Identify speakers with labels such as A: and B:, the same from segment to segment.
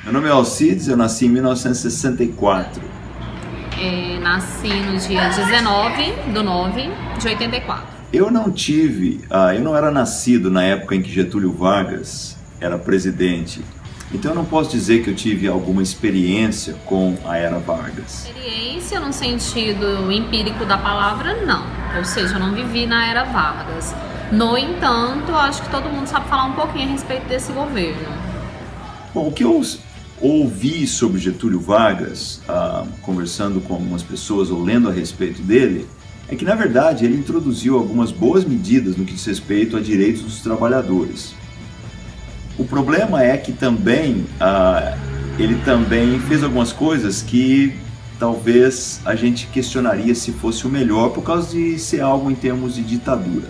A: Meu nome é Alcides, eu nasci em 1964.
B: Nasci no dia 19/9/84.
A: Eu não era nascido na época em que Getúlio Vargas era presidente. Então eu não posso dizer que eu tive alguma experiência com a era Vargas.
B: Experiência no sentido empírico da palavra, não. Ou seja, eu não vivi na era Vargas. No entanto, acho que todo mundo sabe falar um pouquinho a respeito desse governo.
A: Bom, o que eu ouvi sobre Getúlio Vargas, conversando com algumas pessoas ou lendo a respeito dele, é que na verdade ele introduziu algumas boas medidas no que diz respeito a direitos dos trabalhadores. O problema é que ele também fez algumas coisas que talvez a gente questionaria se fosse o melhor por causa de ser algo em termos de ditadura.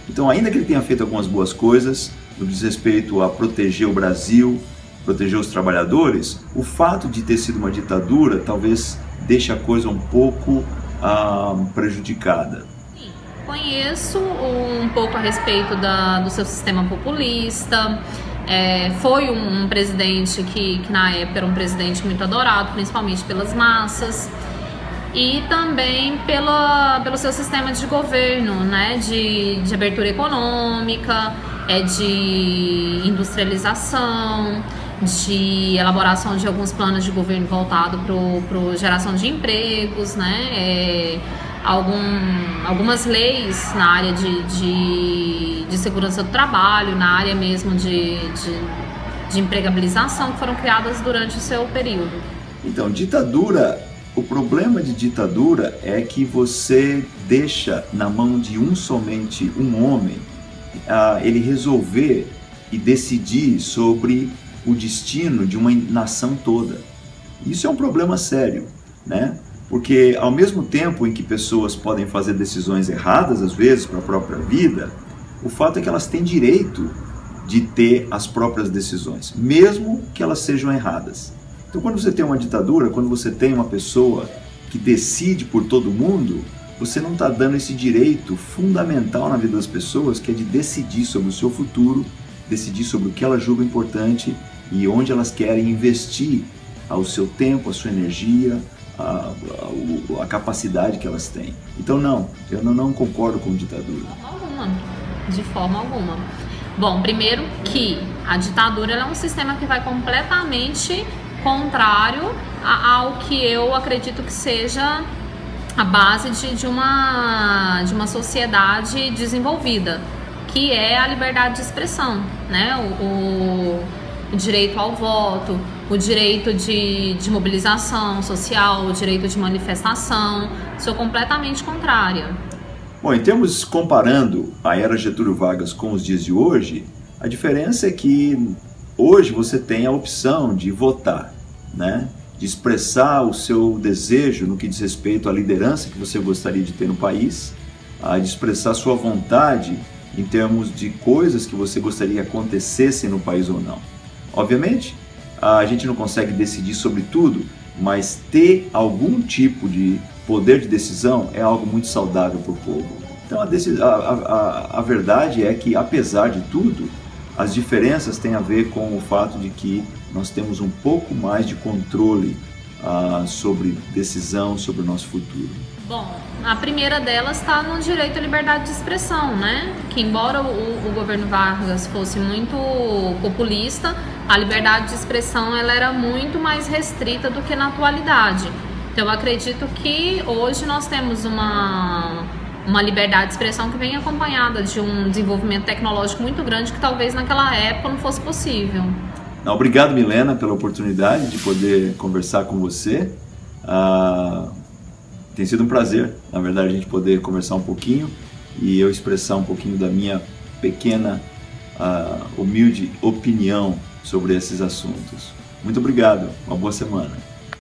A: Então, ainda que ele tenha feito algumas boas coisas no que diz respeito a proteger o Brasil, proteger os trabalhadores, o fato de ter sido uma ditadura talvez deixe a coisa um pouco prejudicada.
B: Sim, conheço um pouco a respeito do seu sistema populista. Foi um presidente que na época era um presidente muito adorado, principalmente pelas massas, e também pelo seu sistema de governo, né, de abertura econômica, de industrialização, de elaboração de alguns planos de governo voltado para geração de empregos, né, algumas leis na área de segurança do trabalho, na área mesmo de empregabilização, que foram criadas durante o seu período.
A: Então, o problema de ditadura é que você deixa na mão de somente um homem, ele resolver e decidir sobre o destino de uma nação toda. Isso é um problema sério, né? Porque ao mesmo tempo em que pessoas podem fazer decisões erradas, às vezes, para a própria vida, o fato é que elas têm direito de ter as próprias decisões, mesmo que elas sejam erradas. Então, quando você tem uma ditadura, quando você tem uma pessoa que decide por todo mundo, você não está dando esse direito fundamental na vida das pessoas, que é de decidir sobre o seu futuro, decidir sobre o que elas julgam importante e onde elas querem investir o seu tempo, a sua energia, a capacidade que elas têm. Então eu não concordo com ditadura.
B: De forma alguma. Bom, primeiro que a ditadura é um sistema que vai completamente contrário ao que eu acredito que seja a base de uma sociedade desenvolvida, que é a liberdade de expressão, né? O direito ao voto, o direito de mobilização social, o direito de manifestação. Sou completamente contrária.
A: Bom, em termos comparando a era Getúlio Vargas com os dias de hoje, a diferença é que hoje você tem a opção de votar, né? De expressar o seu desejo no que diz respeito à liderança que você gostaria de ter no país, de expressar sua vontade em termos de coisas que você gostaria que acontecessem no país ou não. Obviamente, a gente não consegue decidir sobre tudo, mas ter algum tipo de poder de decisão é algo muito saudável para o povo. Então a verdade é que, apesar de tudo, as diferenças têm a ver com o fato de que nós temos um pouco mais de controle sobre decisão, sobre o nosso futuro.
B: Bom, a primeira delas está no direito à liberdade de expressão, né? Que embora o governo Vargas fosse muito populista, a liberdade de expressão ela era muito mais restrita do que na atualidade. Então eu acredito que hoje nós temos uma liberdade de expressão que vem acompanhada de um desenvolvimento tecnológico muito grande que talvez naquela época não fosse possível.
A: Obrigado, Milena, pela oportunidade de poder conversar com você. Tem sido um prazer, na verdade, a gente poder conversar um pouquinho e eu expressar um pouquinho da minha pequena, humilde opinião sobre esses assuntos. Muito obrigado, uma boa semana.